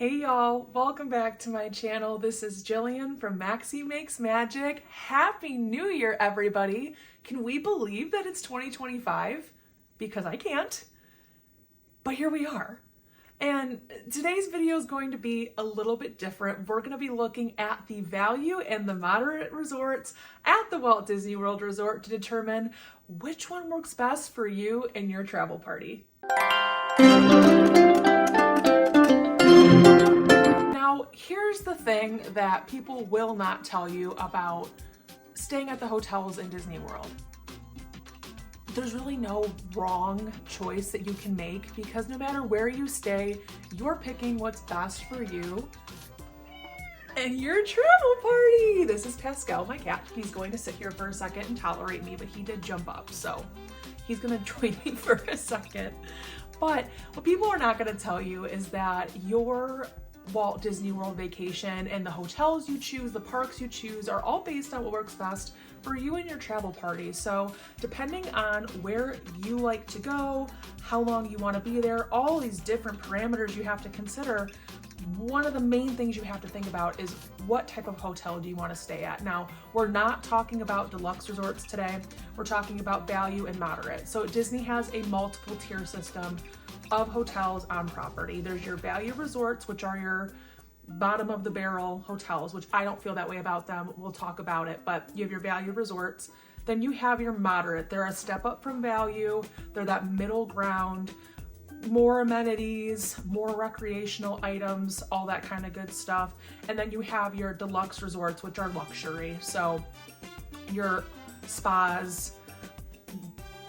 Hey y'all, welcome back to my channel. This is Jillian from Maxie Makes Magic. Happy New Year, everybody. Can we believe that it's 2025? Because I can't, but here we are. And today's video is going to be a little bit different. We're going to be looking at the value and the moderate resorts at the Walt Disney World Resort to determine which one works best for you and your travel party. Now, here's the thing that people will not tell you about staying at the hotels in Disney World. There's really no wrong choice that you can make because no matter where you stay, you're picking what's best for you and your travel party. This is Pascal, my cat. He's going to sit here for a second and tolerate me, but he did jump up, so he's gonna join me for a second. But what people are not gonna tell you is that your Walt Disney World vacation and the hotels you choose, the parks you choose are all based on what works best for you and your travel party. So depending on where you like to go, how long you want to be there, all these different parameters you have to consider. One of the main things you have to think about is what type of hotel do you want to stay at. Now, we're not talking about deluxe resorts today. We're talking about value and moderate. So Disney has a multiple tier system of hotels on property. There's your value resorts, which are your bottom of the barrel hotels, which I don't feel that way about them. We'll talk about it, but you have your value resorts. Then you have your moderate. They're a step up from value. They're that middle ground, more amenities, more recreational items, all that kind of good stuff. And then you have your deluxe resorts, which are luxury. So your spas,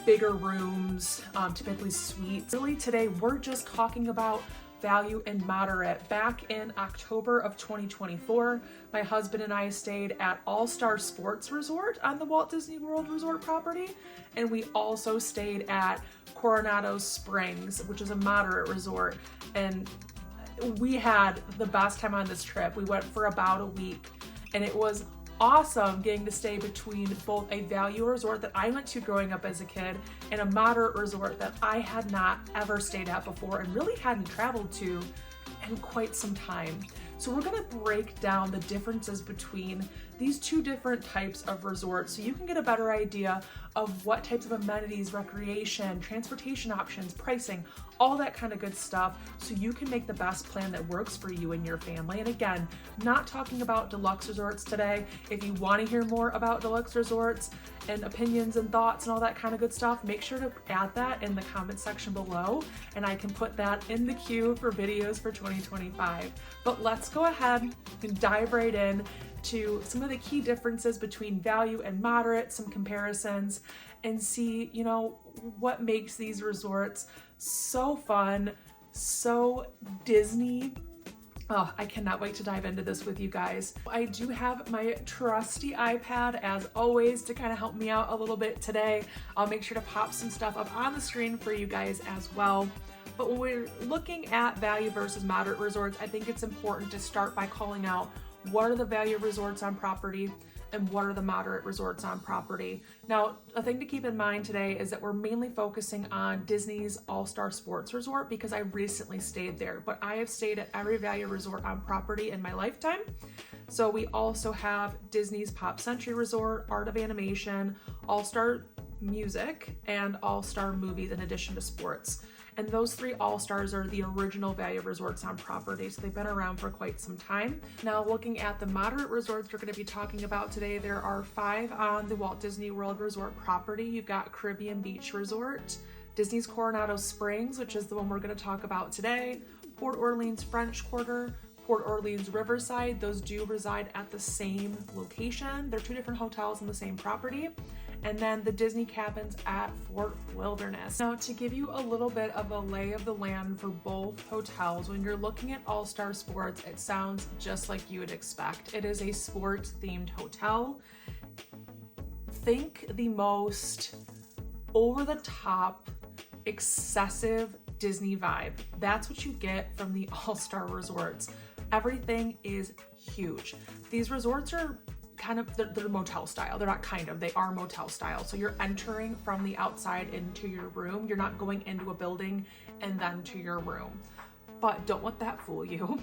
bigger rooms, typically suites. Really today, we're just talking about value and moderate. Back in October of 2024, my husband and I stayed at All-Star Sports Resort on the Walt Disney World Resort property. And we also stayed at Coronado Springs, which is a moderate resort. And we had the best time on this trip. We went for about a week and it was awesome getting to stay between both a value resort that I went to growing up as a kid and a moderate resort that I had not ever stayed at before and really hadn't traveled to in quite some time. So we're going to break down the differences between these two different types of resorts so you can get a better idea of what types of amenities, recreation, transportation options, pricing, all that kind of good stuff so you can make the best plan that works for you and your family. And again, not talking about deluxe resorts today. If you want to hear more about deluxe resorts and opinions and thoughts and all that kind of good stuff, make sure to add that in the comment section below and I can put that in the queue for videos for 2025. But let's go ahead and dive right in to some of the key differences between value and moderate, some comparisons, and see, what makes these resorts so fun, so Disney. Oh, I cannot wait to dive into this with you guys. I do have my trusty iPad as always to kind of help me out a little bit today. I'll make sure to pop some stuff up on the screen for you guys as well. But when we're looking at value versus moderate resorts, I think it's important to start by calling out what are the value resorts on property and what are the moderate resorts on property. Now, a thing to keep in mind today is that we're mainly focusing on Disney's All-Star Sports Resort because I recently stayed there, but I have stayed at every value resort on property in my lifetime. So we also have Disney's Pop Century Resort, Art of Animation, All-Star Music, and All-Star Movies in addition to sports. And those three all-stars are the original value resorts on property, so they've been around for quite some time. Now, looking at the moderate resorts we're going to be talking about today, there are 5 on the Walt Disney World Resort property. You've got Caribbean Beach Resort, Disney's Coronado Springs, which is the one we're going to talk about today, Port Orleans French Quarter, Port Orleans Riverside. Those do reside at the same location. They're 2 different hotels on the same property. And then the Disney Cabins at Fort Wilderness. Now, to give you a little bit of a lay of the land for both hotels, when you're looking at All-Star Sports, it sounds just like you would expect. It is a sports-themed hotel. Think the most over-the-top, excessive Disney vibe. That's what you get from the All-Star resorts. Everything is huge. These resorts are they're motel style. They're not they are motel style. So you're entering from the outside into your room. You're not going into a building and then to your room. But don't let that fool you.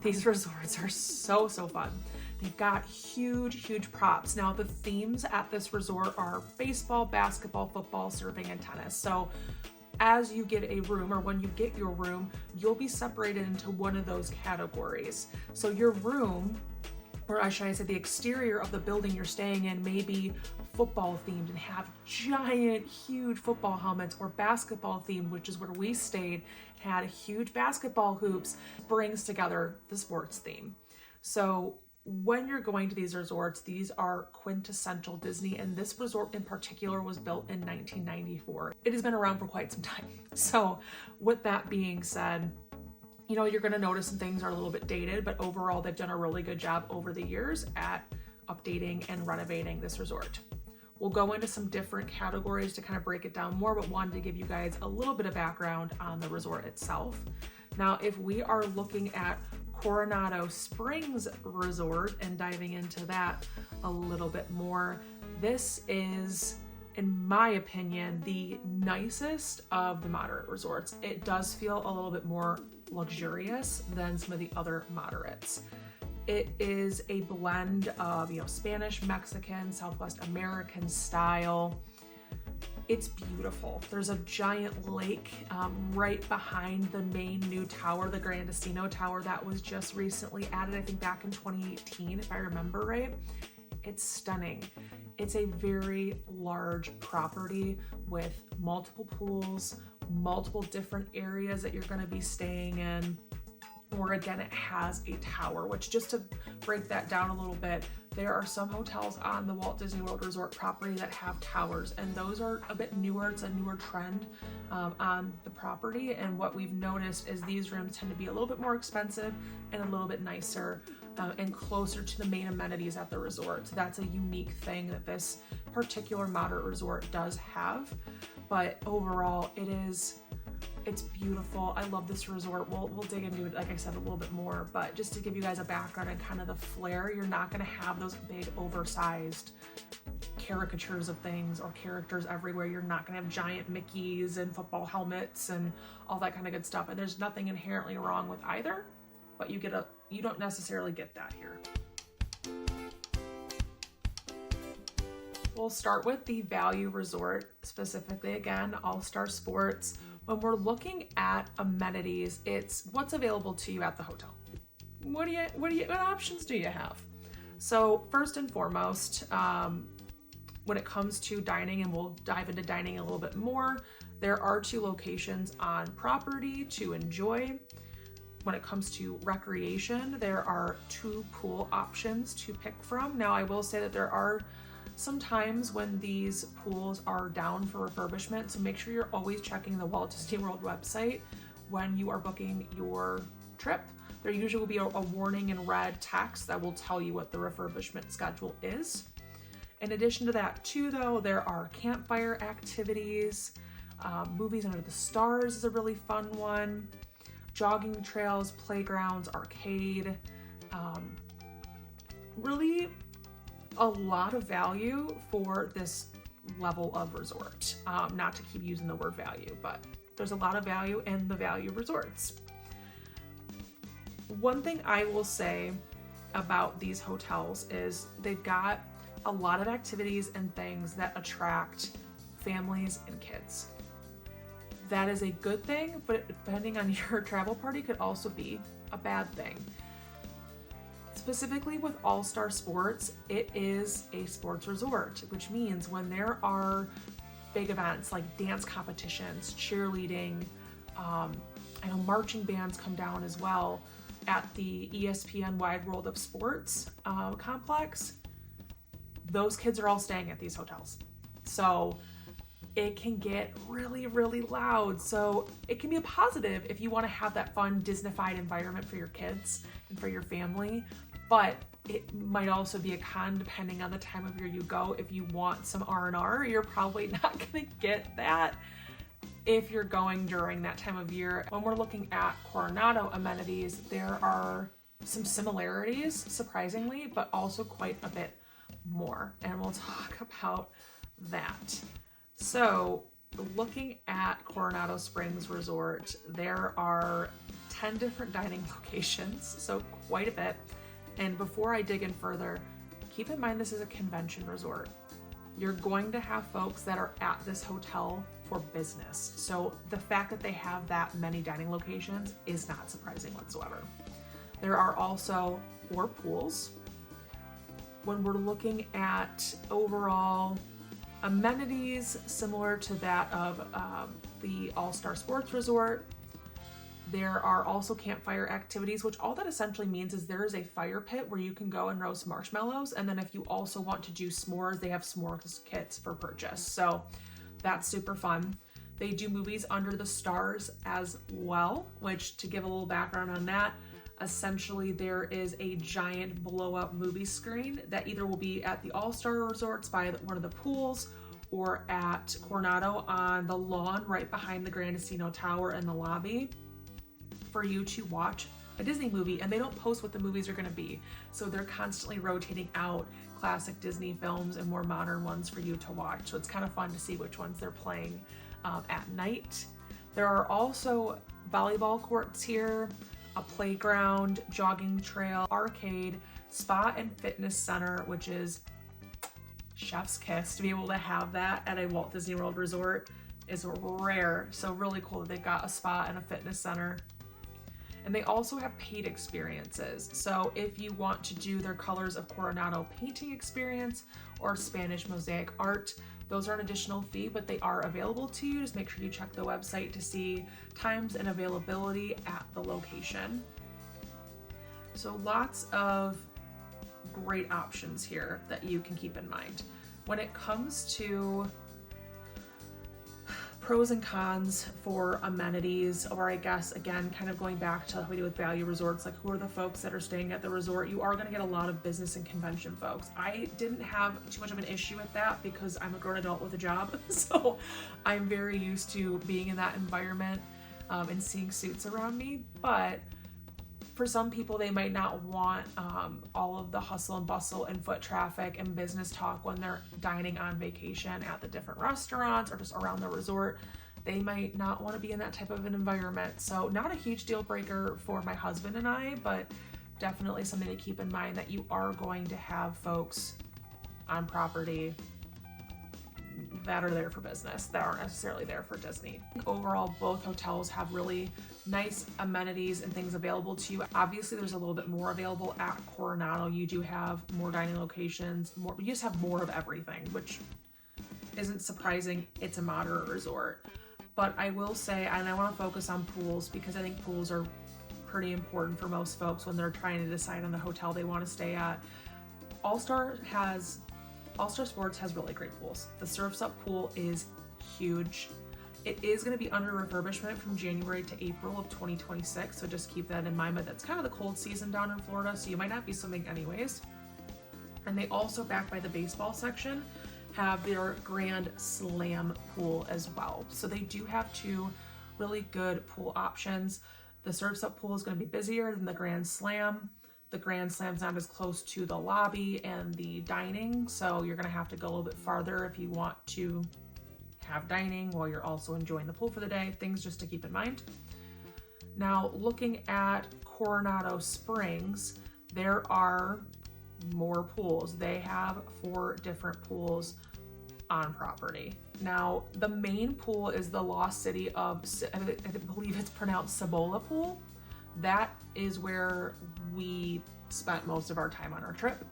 These resorts are so fun. They've got huge props. Now the themes at this resort are baseball, basketball, football, surfing, and tennis. So as you get a room, or when you get your room, you'll be separated into one of those categories. So your room, or should I say the exterior of the building you're staying in, may be football themed and have giant, huge football helmets, or basketball themed, which is where we stayed, had huge basketball hoops, brings together the sports theme. So when you're going to these resorts, these are quintessential Disney, and this resort in particular was built in 1994. It has been around for quite some time. So with that being said, you know, you're going to notice some things are a little bit dated, but overall they've done a really good job over the years at updating and renovating this resort. We'll go into some different categories to kind of break it down more, but wanted to give you guys a little bit of background on the resort itself. Now, if we are looking at Coronado Springs Resort and diving into that a little bit more, this is, in my opinion, the nicest of the moderate resorts. It does feel a little bit more luxurious than some of the other moderates. It is a blend of, you know, Spanish, Mexican, Southwest American style. It's beautiful. There's a giant lake right behind the main new tower, the Grandestino Tower, that was just recently added, I think back in 2018, if I remember right. It's stunning. It's a very large property with multiple pools, multiple different areas that you're going to be staying in. Or again, it has a tower, which, just to break that down a little bit, there are some hotels on the Walt Disney World Resort property that have towers, and those are a bit newer. It's a newer trend on the property, and what we've noticed is these rooms tend to be a little bit more expensive and a little bit nicer and closer to the main amenities at the resort. So that's a unique thing that this particular moderate resort does have, but overall it's beautiful. I love this resort. We'll dig into it, like I said, a little bit more, but just to give you guys a background and kind of the flair, you're not going to have those big oversized caricatures of things or characters everywhere. You're not going to have giant Mickeys and football helmets and all that kind of good stuff. And there's nothing inherently wrong with either, but you don't necessarily get that here. We'll start with the value resort, specifically again, All-Star Sports. When we're looking at amenities, it's what's available to you at the hotel. What options do you have? So first and foremost, when it comes to dining, and we'll dive into dining a little bit more, there are 2 locations on property to enjoy. When it comes to recreation, there are 2 pool options to pick from. Now, I will say that there are sometimes when these pools are down for refurbishment, so make sure you're always checking the Walt Disney World website when you are booking your trip. There usually will be a warning in red text that will tell you what the refurbishment schedule is. In addition to that too, though, there are campfire activities, movies under the stars is a really fun one, jogging trails, playgrounds, arcade, really a lot of value for this level of resort. Not to keep using the word value, but there's a lot of value in the value resorts. One thing I will say about these hotels is they've got a lot of activities and things that attract families and kids. That is a good thing, but depending on your travel party, could also be a bad thing. Specifically with All-Star Sports, it is a sports resort, which means when there are big events like dance competitions, cheerleading, I know marching bands come down as well at the ESPN Wide World of Sports complex, those kids are all staying at these hotels. So it can get really, really loud. So it can be a positive if you want to have that fun Disney-fied environment for your kids and for your family, but it might also be a con depending on the time of year you go. If you want some R&R, you're probably not going to get that if you're going during that time of year. When we're looking at Coronado amenities, there are some similarities, surprisingly, but also quite a bit more, and we'll talk about that. So looking at Coronado Springs Resort, there are 10 different dining locations, so quite a bit. And before I dig in further, keep in mind this is a convention resort. You're going to have folks that are at this hotel for business. So the fact that they have that many dining locations is not surprising whatsoever. There are also 4 pools. When we're looking at overall amenities similar to that of the All-Star Sports Resort, there are also campfire activities, which all that essentially means is there is a fire pit where you can go and roast marshmallows. And then if you also want to do s'mores, they have s'mores kits for purchase. So that's super fun. They do movies under the stars as well, which, to give a little background on that, essentially there is a giant blow up movie screen that either will be at the All-Star Resorts by one of the pools or at Coronado on the lawn right behind the Grand Casino Tower in the lobby for you to watch a Disney movie. And they don't post what the movies are going to be, so they're constantly rotating out classic Disney films and more modern ones for you to watch. So it's kind of fun to see which ones they're playing at night. There are also volleyball courts here, a playground, jogging trail, arcade, spa and fitness center, which is chef's kiss. To be able to have that at a Walt Disney World resort is rare. So really cool that they've got a spa and a fitness center. And they also have paid experiences. So if you want to do their Colors of Coronado painting experience or Spanish mosaic art, those are an additional fee, but they are available to you. Just make sure you check the website to see times and availability at the location. So lots of great options here that you can keep in mind. When it comes to pros and cons for amenities, or I guess again, kind of going back to like we do with value resorts, like who are the folks that are staying at the resort? You are going to get a lot of business and convention folks. I didn't have too much of an issue with that because I'm a grown adult with a job. So I'm very used to being in that environment and seeing suits around me. But for some people, they might not want all of the hustle and bustle and foot traffic and business talk when they're dining on vacation at the different restaurants or just around the resort. They might not want to be in that type of an environment. So not a huge deal breaker for my husband and I, but definitely something to keep in mind that you are going to have folks on property that are there for business that aren't necessarily there for Disney. Overall, both hotels have really nice amenities and things available to you. Obviously, there's a little bit more available at Coronado. You do have more dining locations, you just have more of everything, which isn't surprising. It's a moderate resort. But I will say, and I want to focus on pools because I think pools are pretty important for most folks when they're trying to decide on the hotel they want to stay at. All-Star Sports has really great pools. The Surf's Up pool is huge. It is going to be under refurbishment from January to April of 2026, so just keep that in mind. But that's kind of the cold season down in Florida, so you might not be swimming anyways. And they also, back by the baseball section, have their Grand Slam pool as well. So they do have 2 really good pool options. The Surf's Up pool is going to be busier than the Grand Slam. The Grand Slam's not as close to the lobby and the dining, so you're going to have to go a little bit farther if you want to have dining while you're also enjoying the pool for the day. Things just to keep in mind. Now, looking at Coronado Springs, there are more pools. They have 4 different pools on property. Now, the main pool is the Lost City of, I believe it's pronounced Cibola Pool. That is where we spent most of our time on our trip.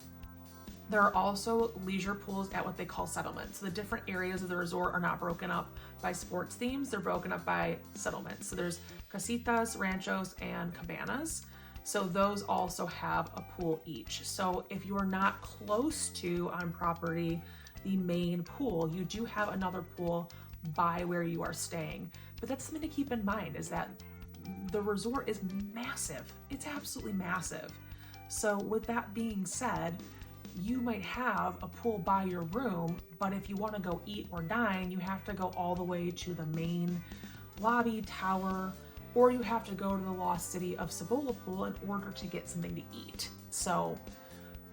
There are also leisure pools at what they call settlements. So the different areas of the resort are not broken up by sports themes, they're broken up by settlements. So there's casitas, ranchos, and cabanas. So those also have a pool each. So if you are not close to on property the main pool, you do have another pool by where you are staying. But that's something to keep in mind, is that the resort is massive. It's absolutely massive. So with that being said, you might have a pool by your room, but if you want to go eat or dine, you have to go all the way to the main lobby tower, or you have to go to the Lost City of Cibola Pool in order to get something to eat. So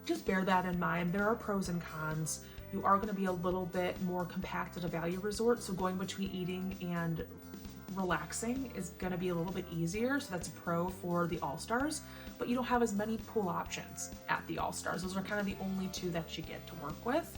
just bear that in mind. There are pros and cons. You are going to be a little bit more compact at a value resort, so going between eating and relaxing is gonna be a little bit easier, so that's a pro for the All-Stars, but you don't have as many pool options at the All-Stars. Those are kind of the only two that you get to work with.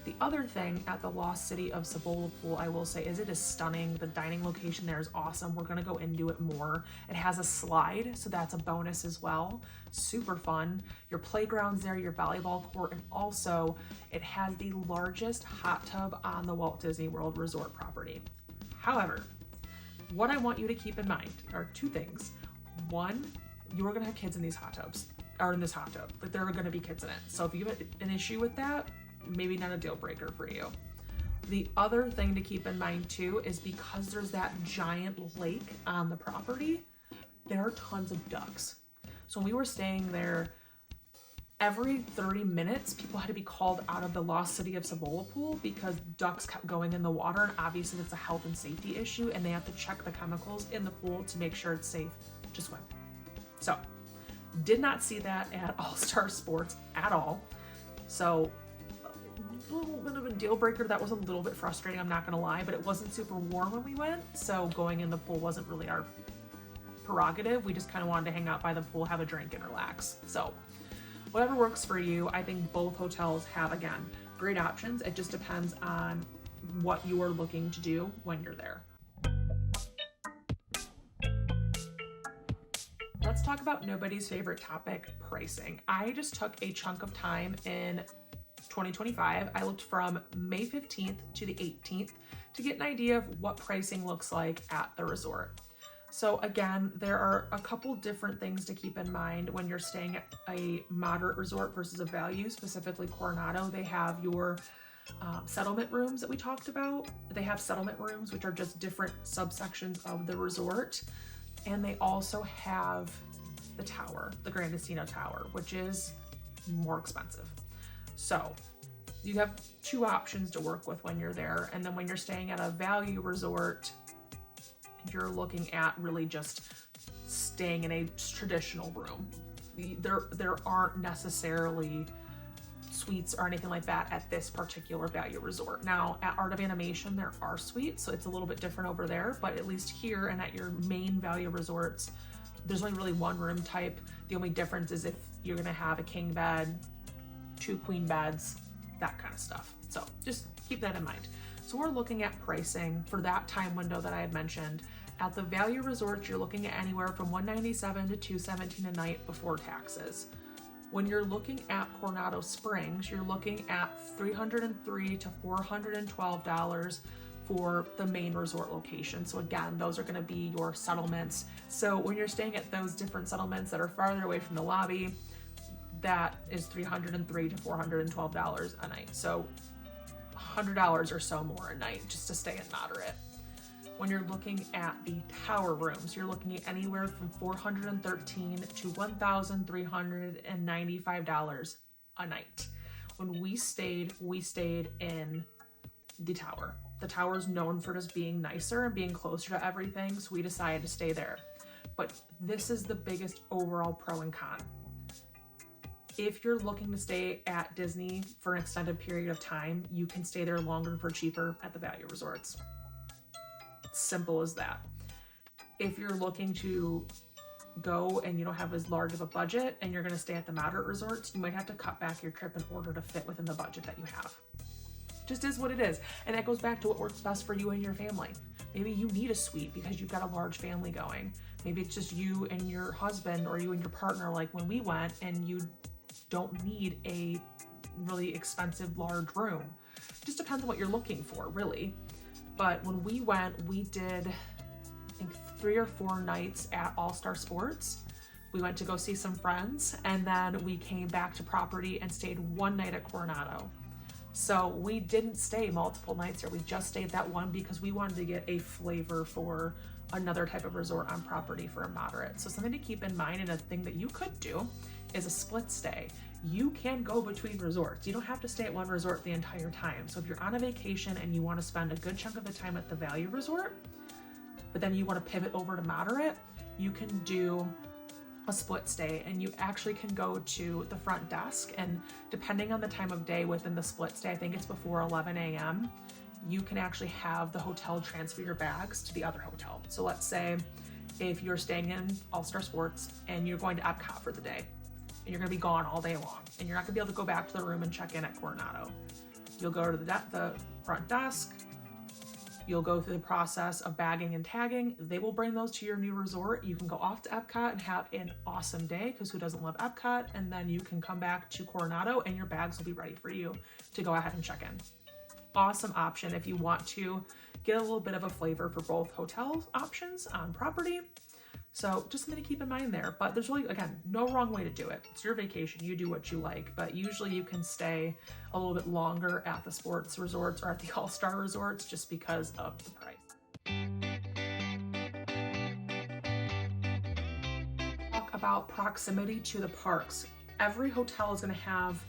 The other thing at the Lost City of Cibola pool, I will say, is it is stunning. The dining location there is awesome. We're gonna go into it more. It has a slide, so that's a bonus as well. Super fun. Your playground's there, your volleyball court, and also it has the largest hot tub on the Walt Disney World resort property. However, what I want you to keep in mind are two things. One, you're gonna have kids in these hot tubs, or in this hot tub, but there are gonna be kids in it. So if you have an issue with that, maybe not a deal breaker for you. The other thing to keep in mind too is because there's that giant lake on the property, there are tons of ducks. So when we were staying there, every 30 minutes, people had to be called out of the Lost City of Cibola pool because ducks kept going in the water, and obviously that's a health and safety issue, and they have to check the chemicals in the pool to make sure it's safe to swim. So, did not see that at All-Star Sports at all. So, a little bit of a deal breaker. That was a little bit frustrating, I'm not gonna lie, but it wasn't super warm when we went, so going in the pool wasn't really our prerogative. We just kind of wanted to hang out by the pool, have a drink, and relax. So, whatever works for you. I think both hotels have, again, great options. It just depends on what you are looking to do when you're there. Let's talk about nobody's favorite topic, pricing. I just took a chunk of time in 2025. I looked from May 15th to the 18th to get an idea of what pricing looks like at the resort. So again, there are a couple different things to keep in mind when you're staying at a moderate resort versus a value, specifically Coronado. They have your settlement rooms that we talked about. They have settlement rooms, which are just different subsections of the resort. And they also have the tower, the Grand Casino Tower, which is more expensive. So you have two options to work with when you're there. And then when you're staying at a value resort, you're looking at really just staying in a traditional room. There aren't necessarily suites or anything like that at this particular value resort. Now at Art of Animation, there are suites, so it's a little bit different over there, but at least here and at your main value resorts, there's only really one room type. The only difference is if you're gonna have a king bed, 2 queen beds, that kind of stuff. So just keep that in mind. So we're looking at pricing for that time window that I had mentioned. At the value resorts, you're looking at anywhere from $197 to $217 a night before taxes. When you're looking at Coronado Springs, you're looking at $303 to $412 for the main resort location. So again, those are gonna be your settlements. So when you're staying at those different settlements that are farther away from the lobby, that is $303 to $412 a night. So $100 or so more a night just to stay in moderate. When you're looking at the tower rooms, you're looking at anywhere from $413 to $1,395 a night. When we stayed in the tower. The tower is known for just being nicer and being closer to everything, so we decided to stay there. But this is the biggest overall pro and con. If you're looking to stay at Disney for an extended period of time, you can stay there longer for cheaper at the value resorts. Simple as that. If you're looking to go and you don't have as large of a budget and you're going to stay at the moderate resorts, you might have to cut back your trip in order to fit within the budget that you have. Just is what it is. And that goes back to what works best for you and your family. Maybe you need a suite because you've got a large family going. Maybe it's just you and your husband or you and your partner, like when we went, and you don't need a really expensive large room. Just depends on what you're looking for, really. But when we went, we did, I think, 3 or 4 nights at All-Star Sports. We went to go see some friends, and then we came back to property and stayed 1 night at Coronado. So we didn't stay multiple nights there. We just stayed that one because we wanted to get a flavor for another type of resort on property for a moderate. So something to keep in mind, and a thing that you could do, is a split stay. You can go between resorts. You don't have to stay at one resort the entire time. So if you're on a vacation and you want to spend a good chunk of the time at the value resort, but then you want to pivot over to moderate, you can do a split stay, and you actually can go to the front desk, and depending on the time of day within the split stay, I think it's before 11 a.m., you can actually have the hotel transfer your bags to the other hotel. So let's say if you're staying in All-Star Sports and you're going to Epcot for the day, and you're gonna be gone all day long, and you're not gonna be able to go back to the room and check in at Coronado. You'll go to the front desk, you'll go through the process of bagging and tagging. They will bring those to your new resort. You can go off to Epcot and have an awesome day, because who doesn't love Epcot? And then you can come back to Coronado and your bags will be ready for you to go ahead and check in. Awesome option if you want to get a little bit of a flavor for both hotel options on property. So just something to keep in mind there, but there's really, again, no wrong way to do it. It's your vacation, you do what you like, but usually you can stay a little bit longer at the sports resorts or at the all-star resorts just because of the price. Talk about proximity to the parks. Every hotel is going to have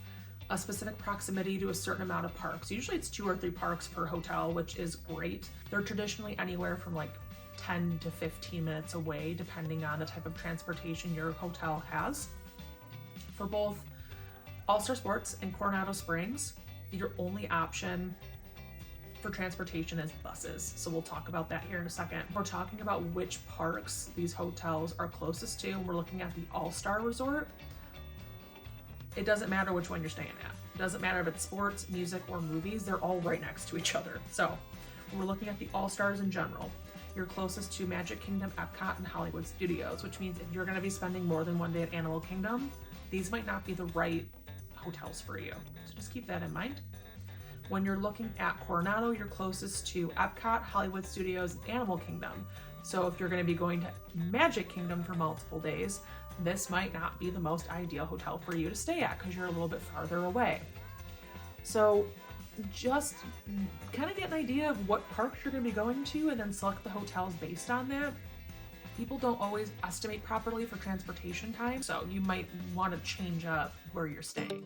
a specific proximity to a certain amount of parks. Usually it's 2 or 3 parks per hotel, which is great. They're traditionally anywhere from like 10 to 15 minutes away, depending on the type of transportation your hotel has. For both All-Star Sports and Coronado Springs, your only option for transportation is buses. So we'll talk about that here in a second. We're talking about which parks these hotels are closest to, and we're looking at the All-Star Resort. It doesn't matter which one you're staying at. It doesn't matter if it's sports, music, or movies, they're all right next to each other. So we're looking at the All-Stars in general. You're closest to Magic Kingdom, Epcot, and Hollywood Studios, which means if you're gonna be spending more than one day at Animal Kingdom, these might not be the right hotels for you. So just keep that in mind. When you're looking at Coronado, you're closest to Epcot, Hollywood Studios, and Animal Kingdom. So if you're gonna be going to Magic Kingdom for multiple days, this might not be the most ideal hotel for you to stay at because you're a little bit farther away. So just kind of get an idea of what parks you're going to be going to and then select the hotels based on that. People don't always estimate properly for transportation time, so you might want to change up where you're staying.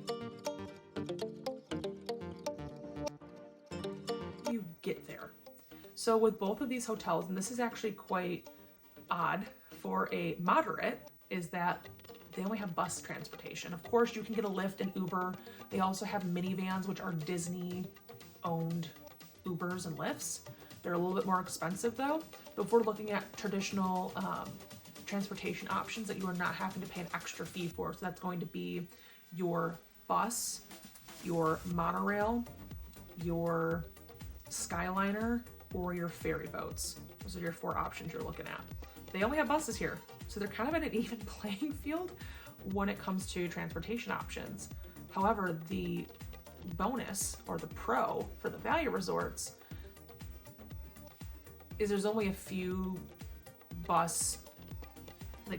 You get there. So with both of these hotels, and this is actually quite odd for a moderate, is that they only have bus transportation. Of course, you can get a Lyft and Uber. They also have minivans, which are Disney-owned Ubers and Lyfts. They're a little bit more expensive though. But if we're looking at traditional transportation options that you are not having to pay an extra fee for, so that's going to be your bus, your monorail, your Skyliner, or your ferry boats. Those are your 4 options you're looking at. They only have buses here, so they're kind of at an even playing field when it comes to transportation options. However, the bonus or the pro for the value resorts is there's only a few bus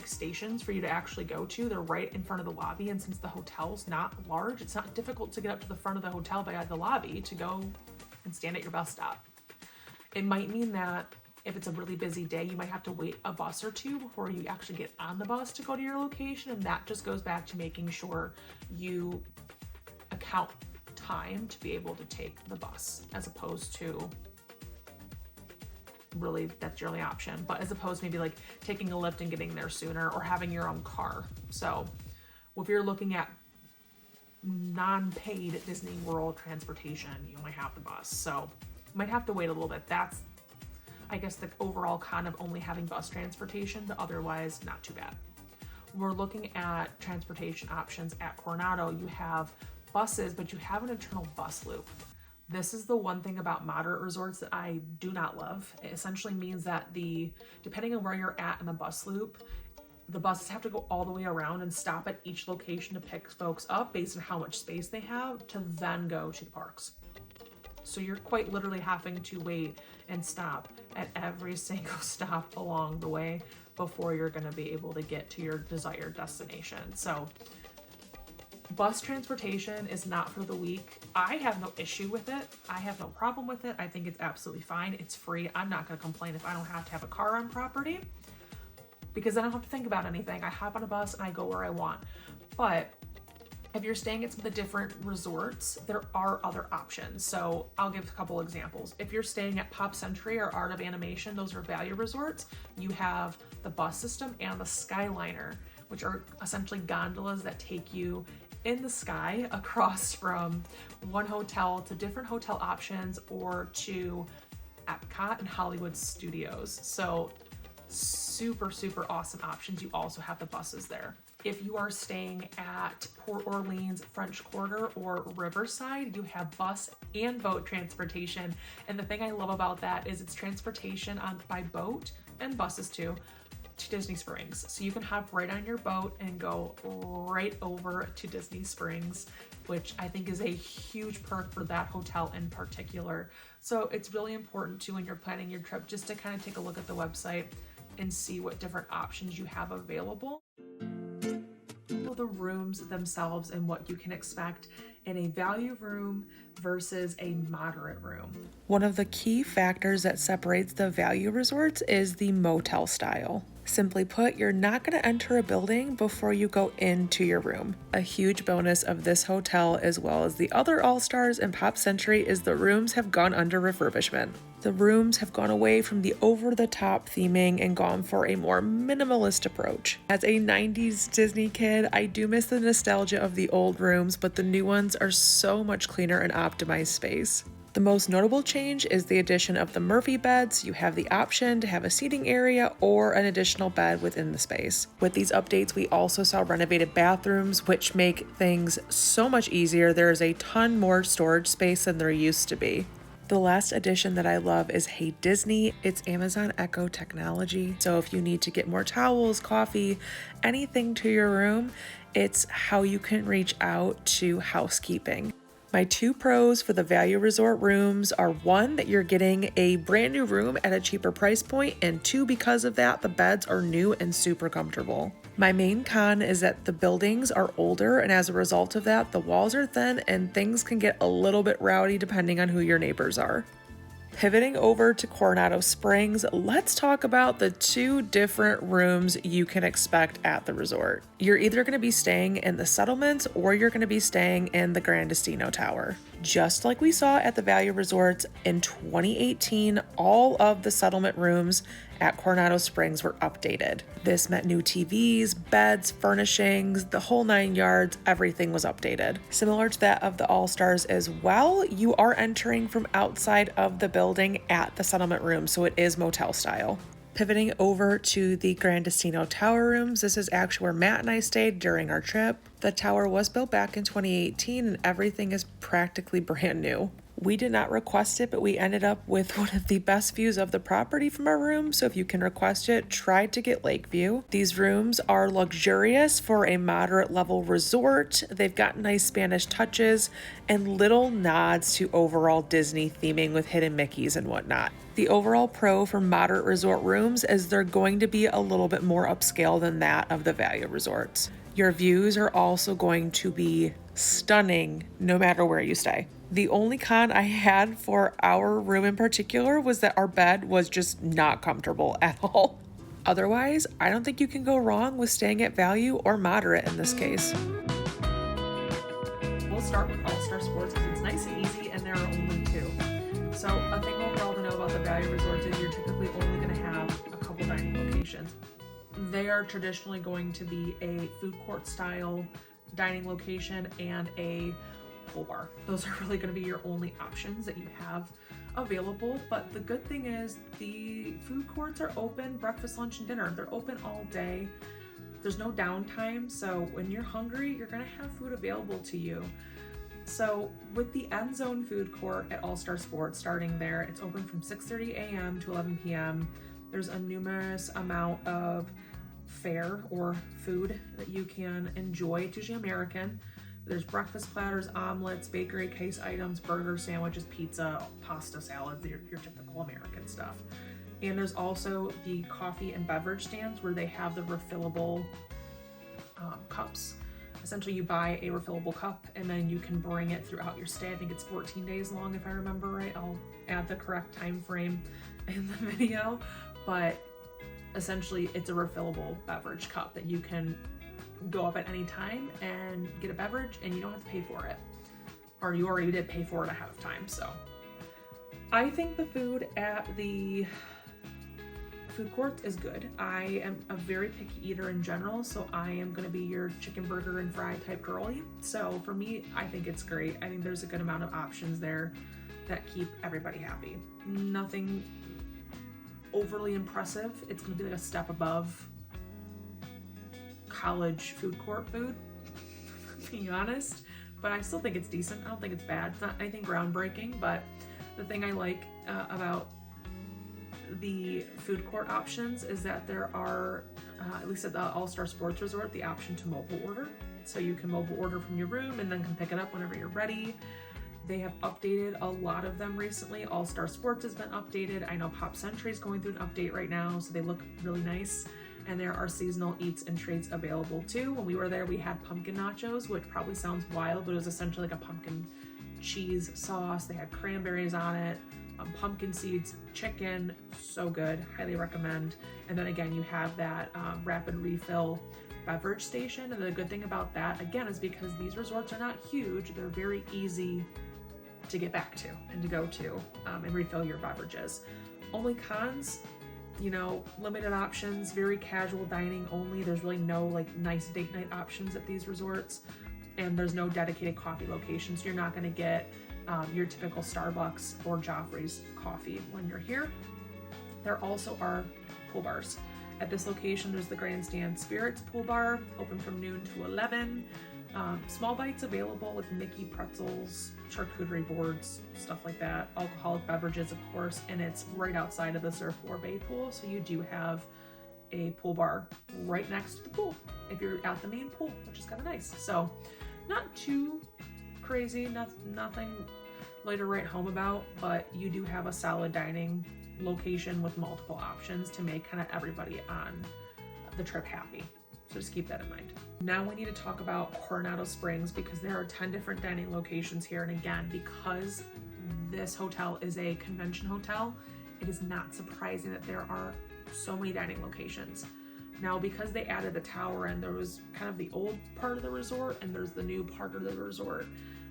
stations for you to actually go to. They're right in front of the lobby, and since the hotel's not large, it's not difficult to get up to the front of the hotel by the lobby to go and stand at your bus stop. It might mean that if it's a really busy day, you might have to wait a bus or 2 before you actually get on the bus to go to your location, and that just goes back to making sure you account time to be able to take the bus, as opposed to really that's your only option, but as opposed to maybe taking a Lyft and getting there sooner, or having your own car. So if you're looking at non-paid Disney World transportation, you only have the bus, so you might have to wait a little bit. That's, I guess, the overall con of only having bus transportation, but otherwise not too bad. We're looking at transportation options at Coronado. You have buses, but you have an internal bus loop. This is the one thing about moderate resorts that I do not love. It essentially means that depending on where you're at in the bus loop, the buses have to go all the way around and stop at each location to pick folks up based on how much space they have to then go to the parks. So you're quite literally having to wait and stop at every single stop along the way before you're going to be able to get to your desired destination. So bus transportation is not for the weak. I have no issue with it. I have no problem with it. I think it's absolutely fine. It's free. I'm not going to complain if I don't have to have a car on property, because I don't have to think about anything. I hop on a bus and I go where I want. But if you're staying at some of the different resorts, there are other options. So I'll give a couple examples. If you're staying at Pop Century or Art of Animation, those are value resorts, you have the bus system and the Skyliner, which are essentially gondolas that take you in the sky across from one hotel to different hotel options or to Epcot and Hollywood Studios. So super, super awesome options. You also have the buses there. If you are staying at Port Orleans, French Quarter, or Riverside, you have bus and boat transportation. And the thing I love about that is it's transportation by boat and buses too to Disney Springs. So you can hop right on your boat and go right over to Disney Springs, which I think is a huge perk for that hotel in particular. So it's really important too when you're planning your trip just to kind of take a look at the website and see what different options you have available. The rooms themselves and what you can expect in a value room versus a moderate room. One of the key factors that separates the value resorts is the motel style. Simply put, you're not going to enter a building before you go into your room. A huge bonus of this hotel, as well as the other All-Stars and Pop Century, is the rooms have gone under refurbishment. The rooms have gone away from the over-the-top theming and gone for a more minimalist approach. As a 90s Disney kid, I do miss the nostalgia of the old rooms, but the new ones are so much cleaner and optimized space. The most notable change is the addition of the Murphy beds. You have the option to have a seating area or an additional bed within the space. With these updates, we also saw renovated bathrooms, which make things so much easier. There is a ton more storage space than there used to be. The last addition that I love is Hey Disney. It's Amazon Echo technology. So if you need to get more towels, coffee, anything to your room, it's how you can reach out to housekeeping. My two pros for the value resort rooms are one, that you're getting a brand new room at a cheaper price point, and two, because of that, the beds are new and super comfortable. My main con is that the buildings are older, and as a result of that, the walls are thin and things can get a little bit rowdy depending on who your neighbors are. Pivoting over to Coronado Springs, let's talk about the two different rooms you can expect at the resort. You're either going to be staying in the settlements or you're going to be staying in the Grand Destino Tower. Just like we saw at the value resorts in 2018, all of the settlement rooms at Coronado Springs were updated. This meant new TVs, beds, furnishings, the whole 9 yards, everything was updated. Similar to that of the All-Stars as well, you are entering from outside of the building at the settlement room, so it is motel style. Pivoting over to the Grand Destino Tower rooms, this is actually where Matt and I stayed during our trip. The tower was built back in 2018 and everything is practically brand new. We did not request it, but we ended up with one of the best views of the property from our room, so if you can request it, try to get lake view. These rooms are luxurious for a moderate level resort. They've got nice Spanish touches and little nods to overall Disney theming with hidden Mickeys and whatnot. The overall pro for moderate resort rooms is they're going to be a little bit more upscale than that of the value resorts. Your views are also going to be stunning no matter where you stay. The only con I had for our room in particular was that our bed was just not comfortable at all. Otherwise, I don't think you can go wrong with staying at value or moderate in this case. We'll start with All-Star Sports because it's nice and easy and there are only two. So a thing overall to know about the value resorts is you're typically only going to have a couple dining locations. They are traditionally going to be a food court style dining location and a pool bar. Those are really going to be your only options that you have available. But the good thing is the food courts are open breakfast, lunch, and dinner. They're open all day. There's no downtime. So when you're hungry, you're going to have food available to you. So with the End Zone food court at All-Star Sports starting there, it's open from 6:30 a.m. to 11 p.m. There's a numerous amount of fare or food that you can enjoy. It's usually American. There's breakfast platters, omelets, bakery case items, burgers, sandwiches, pizza, pasta, salads, your typical American stuff. And there's also the coffee and beverage stands where they have the refillable cups. Essentially, you buy a refillable cup and then you can bring it throughout your stay. I think it's 14 days long if I remember right. I'll add the correct time frame in the video, but essentially it's a refillable beverage cup that you can go up at any time and get a beverage and you don't have to pay for it, or you already did pay for it ahead of time. So I think the food at the food courts is good. I am a very picky eater in general, so I am going to be your chicken burger and fry type girly. So for me, I think it's great. I think there's a good amount of options there that keep everybody happy. Nothing overly impressive. It's going to be like a step above college food court food, being honest, but I still think it's decent. I don't think it's bad. It's not anything groundbreaking, but the thing I like about the food court options is that there are, at least at the All-Star Sports Resort, the option to mobile order. So you can mobile order from your room and then can pick it up whenever you're ready. They have updated a lot of them recently. All-Star Sports has been updated. I know Pop Century is going through an update right now, so they look really nice. And there are seasonal eats and treats available too. When we were there, we had pumpkin nachos, which probably sounds wild, but it was essentially like a pumpkin cheese sauce. They had cranberries on it, pumpkin seeds, chicken, so good, highly recommend. And then again, you have that rapid refill beverage station. And the good thing about that, again, is because these resorts are not huge, they're very easy to get back to and to go to and refill your beverages. Only cons, you know, limited options, very casual dining only. There's really no like nice date night options at these resorts, and there's no dedicated coffee locations. So you're not going to get your typical Starbucks or Joffrey's coffee when you're here. There also are pool bars. At this location, there's the Grandstand Spirits pool bar, open from noon to 11. Small bites available with Mickey pretzels, charcuterie boards, stuff like that. Alcoholic beverages, of course, and it's right outside of the Surf or Bay pool. So you do have a pool bar right next to the pool if you're at the main pool, which is kind of nice. So not too crazy, nothing really to write home about, but you do have a solid dining location with multiple options to make kind of everybody on the trip happy. So just keep that in mind. Now we need to talk about Coronado Springs because there are 10 different dining locations here. And again, because this hotel is a convention hotel, it is not surprising that there are so many dining locations. Now, because they added the tower and there was kind of the old part of the resort and there's the new part of the resort.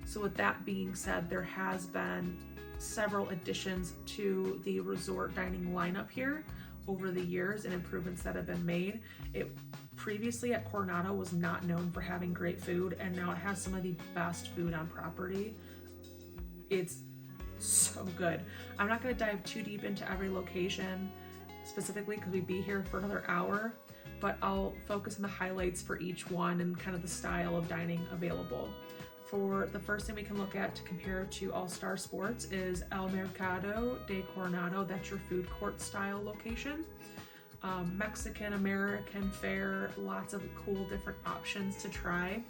So with that being said, there has been several additions to the resort dining lineup here over the years and improvements that have been made. It previously at Coronado was not known for having great food, and now it has some of the best food on property. It's so good. I'm not going to dive too deep into every location specifically because we'd be here for another hour, but I'll focus on the highlights for each one and kind of the style of dining available. For the first thing we can look at to compare to All-Star Sports is El Mercado de Coronado. That's your food court style location. Mexican, American fare, lots of cool different options to try.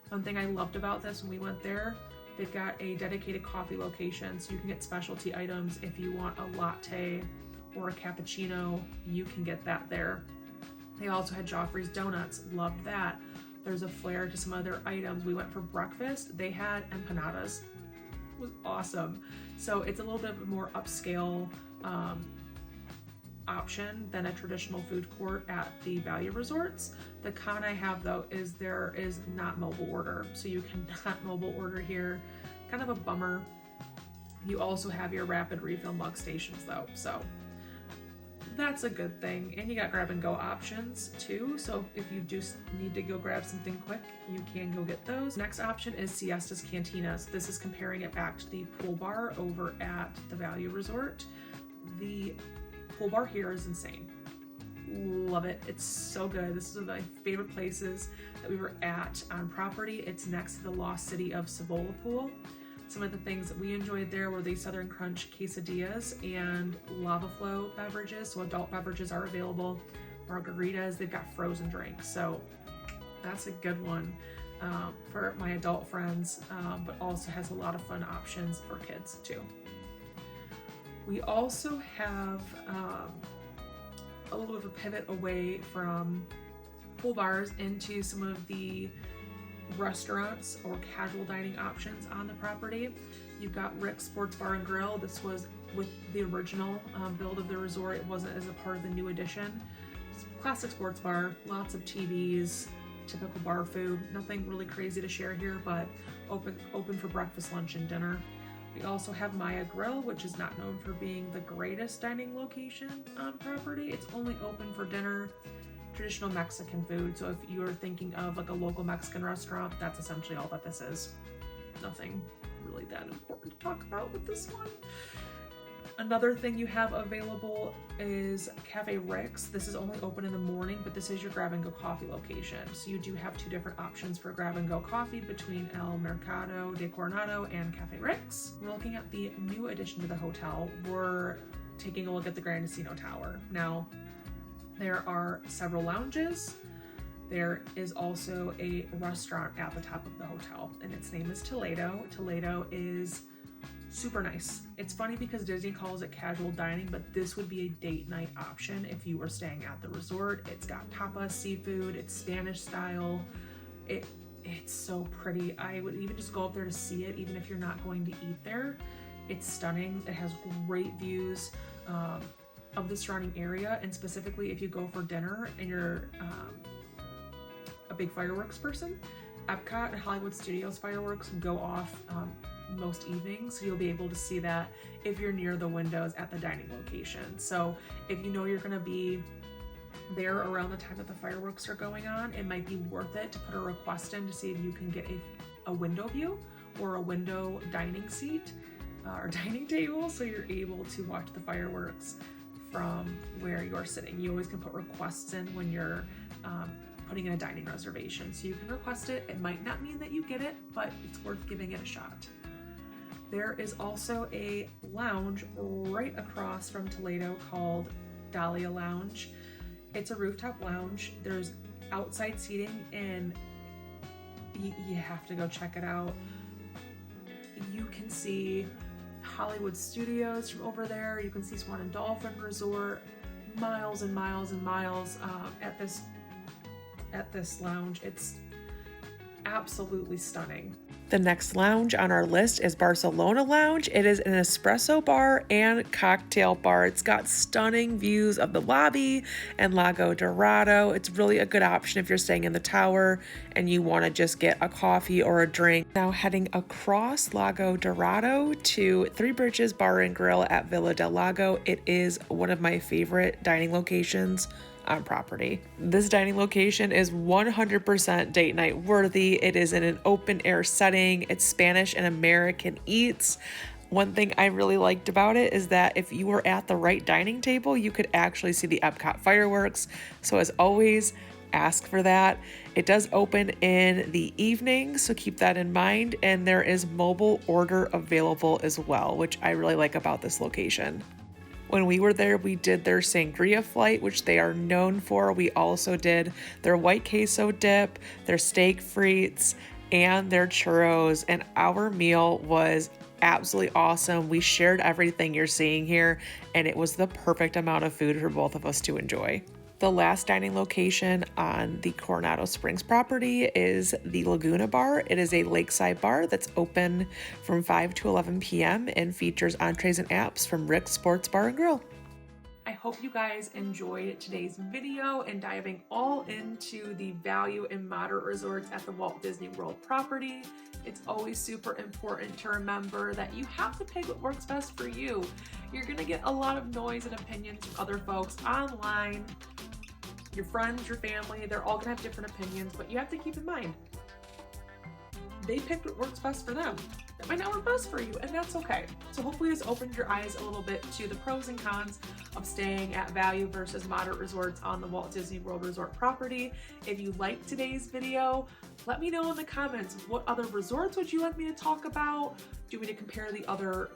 One thing I loved about this when we went there, they've got a dedicated coffee location, so you can get specialty items. If you want a latte or a cappuccino, you can get that there. They also had Joffrey's Donuts, loved that. There's a flair to some other items. We went for breakfast, they had empanadas. It was awesome. So it's a little bit more upscale option than a traditional food court at the value resorts. The con I have though is there is not mobile order. So you cannot mobile order here. Kind of a bummer. You also have your rapid refill mug stations though. So that's a good thing. And you got grab and go options too. So if you do need to go grab something quick, you can go get those. Next option is Siesta's Cantinas. This is comparing it back to the pool bar over at the Value Resort. The pool bar here is insane. Love it. It's so good. This is one of my favorite places that we were at on property. It's next to the Lost City of Cibola Pool. Some of the things that we enjoyed there were the Southern Crunch quesadillas and lava flow beverages. So adult beverages are available. Margaritas, they've got frozen drinks. So that's a good one for my adult friends, but also has a lot of fun options for kids too. We also have a little bit of a pivot away from pool bars into some of the restaurants or casual dining options on the property. You've got Rick's Sports Bar and Grill. This was with the original build of the resort. It wasn't as a part of the new addition. It's a classic sports bar, lots of TVs, typical bar food. Nothing really crazy to share here, but open for breakfast, lunch, and dinner. We also have Maya Grill, which is not known for being the greatest dining location on property. It's only open for dinner, traditional Mexican food. So if you're thinking of like a local Mexican restaurant, that's essentially all that this is. Nothing really that important to talk about with this one. Another thing you have available is Cafe Rick's. This is only open in the morning, but this is your grab-and-go coffee location. So you do have two different options for grab-and-go coffee between El Mercado de Coronado and Cafe Rick's. We're looking at the new addition to the hotel. We're taking a look at the Grand Casino Tower. Now, there are several lounges. There is also a restaurant at the top of the hotel, and its name is Toledo. Toledo is super nice. It's funny because Disney calls it casual dining, but this would be a date night option if you were staying at the resort. It's got tapas, seafood, it's Spanish style. It's so pretty. I would even just go up there to see it, even if you're not going to eat there. It's stunning. It has great views of the surrounding area, and specifically if you go for dinner and you're a big fireworks person, Epcot and Hollywood Studios fireworks go off most evenings, so you'll be able to see that if you're near the windows at the dining location. So if you know you're going to be there around the time that the fireworks are going on, it might be worth it to put a request in to see if you can get a window view or a window dining seat or dining table, so you're able to watch the fireworks from where you're sitting. You always can put requests in when you're putting in a dining reservation, so you can request it. It might not mean that you get it, but it's worth giving it a shot. There is also a lounge right across from Toledo called Dahlia Lounge. It's a rooftop lounge. There's outside seating, and you have to go check it out. You can see Hollywood Studios from over there. You can see Swan and Dolphin Resort, miles and miles and miles at this lounge. It's absolutely stunning. The next lounge on our list is Barcelona Lounge. It is an espresso bar and cocktail bar. It's got stunning views of the lobby and Lago Dorado. It's really a good option if you're staying in the tower and you want to just get a coffee or a drink. Now heading across Lago Dorado to Three Bridges Bar and Grill at Villa del Lago. It is one of my favorite dining locations on property. This dining location is 100% date night worthy. It is in an open air setting. It's Spanish and American eats. One thing I really liked about it is that if you were at the right dining table, you could actually see the Epcot fireworks. So as always, ask for that. It does open in the evening, so keep that in mind. And there is mobile order available as well, which I really like about this location. When we were there, we did their sangria flight, which they are known for. We also did their white queso dip, their steak frites, and their churros. And our meal was absolutely awesome. We shared everything you're seeing here, and it was the perfect amount of food for both of us to enjoy. The last dining location on the Coronado Springs property is the Laguna Bar. It is a lakeside bar that's open from 5 to 11 p.m. and features entrees and apps from Rick's Sports Bar and Grill. I hope you guys enjoyed today's video and diving all into the value and moderate resorts at the Walt Disney World property. It's always super important to remember that you have to pick what works best for you. You're gonna get a lot of noise and opinions from other folks online. Your friends, your family, they're all gonna have different opinions, but you have to keep in mind, they picked what works best for them. That might not work best for you, and that's okay. So hopefully this opened your eyes a little bit to the pros and cons of staying at value versus moderate resorts on the Walt Disney World Resort property. If you liked today's video, let me know in the comments, what other resorts would you like me to talk about? Do we need to compare the other,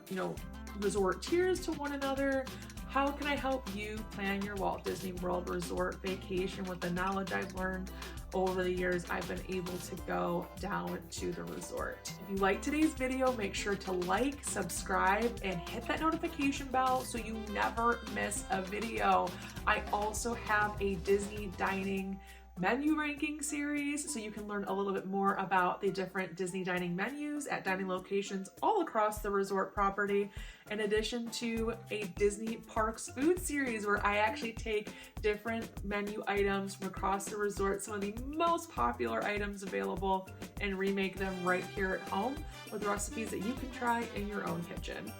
resort tiers to one another? How can I help you plan your Walt Disney World Resort vacation with the knowledge I've learned over the years I've been able to go down to the resort? If you like today's video, make sure to like, subscribe, and hit that notification bell so you never miss a video. I also have a Disney dining menu ranking series, so you can learn a little bit more about the different Disney dining menus at dining locations all across the resort property, in addition to a Disney Parks food series where I actually take different menu items from across the resort, some of the most popular items available, and remake them right here at home with recipes that you can try in your own kitchen.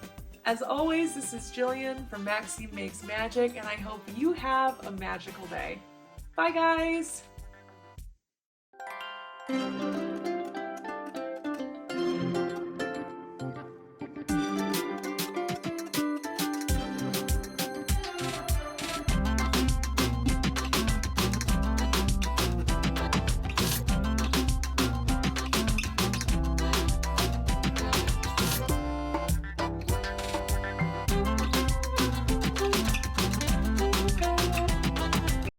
As always, this is Jillian from Maxine Makes Magic, and I hope you have a magical day. Bye guys!